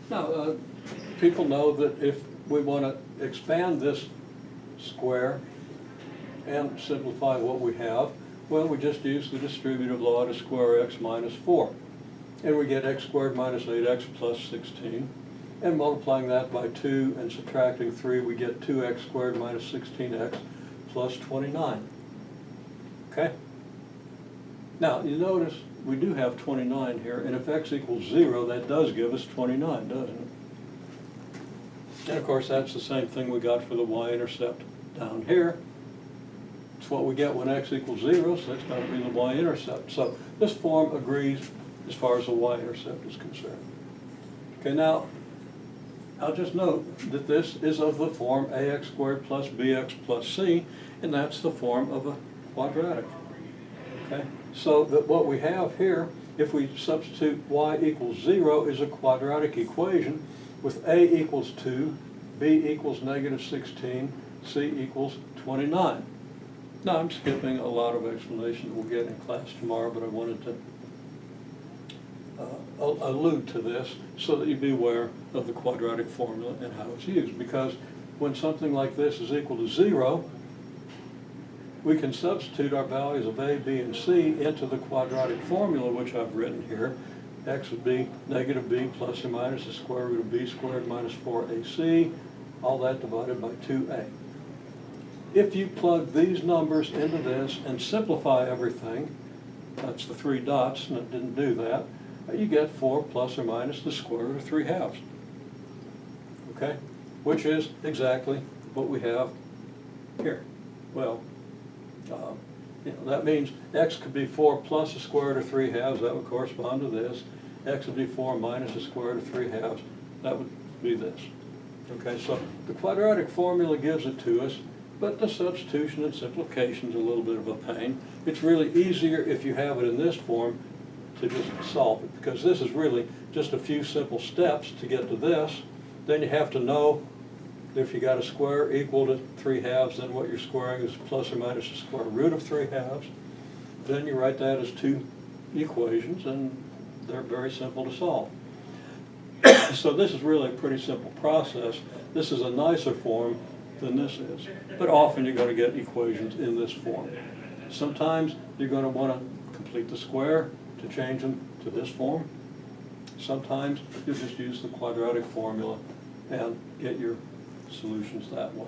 Now, people know that if we want to expand this square and simplify what we have, well, we just use the distributive law to square x minus 4. And we get x squared minus 8x plus 16. And multiplying that by 2 and subtracting 3, we get 2x squared minus 16x plus 29. Okay? Now, you notice we do have 29 here, and if x equals 0, that does give us 29, doesn't it? And of course, that's the same thing we got for the y-intercept down here. It's what we get when x equals 0, so that's got to be the y-intercept. So this form agrees as far as the y-intercept is concerned. Okay, now, I'll just note that this is of the form ax squared plus bx plus c, and that's the form of a quadratic. Okay, so that what we have here, if we substitute y equals 0, is a quadratic equation with a equals 2, b equals negative 16, c equals 29. Now, I'm skipping a lot of explanation we'll get in class tomorrow, but I wanted to allude to this so that you be aware of the quadratic formula and how it's used. Because when something like this is equal to 0, we can substitute our values of a, b, and c into the quadratic formula, which I've written here. X would be negative b plus or minus the square root of b squared minus 4ac, all that divided by 2a. If you plug these numbers into this and simplify everything, that's the 3 dots, and it didn't do that, you get 4 plus or minus the square root of 3 halves. Okay? Which is exactly what we have here. Well, that means x could be 4 plus the square root of 3 halves, that would correspond to this. X would be 4 minus the square root of 3 halves, that would be this. Okay, so the quadratic formula gives it to us, but the substitution and simplification is a little bit of a pain. It's really easier if you have it in this form to just solve it, because this is really just a few simple steps to get to this. Then you have to know if you got a square equal to 3 halves, then what you're squaring is plus or minus the square root of 3 halves. Then you write that as 2 equations, and they're very simple to solve. So this is really a pretty simple process. This is a nicer form than this is, but often you're going to get equations in this form. Sometimes you're going to want to complete the square to change them to this form. Sometimes you just use the quadratic formula and get your solutions that way.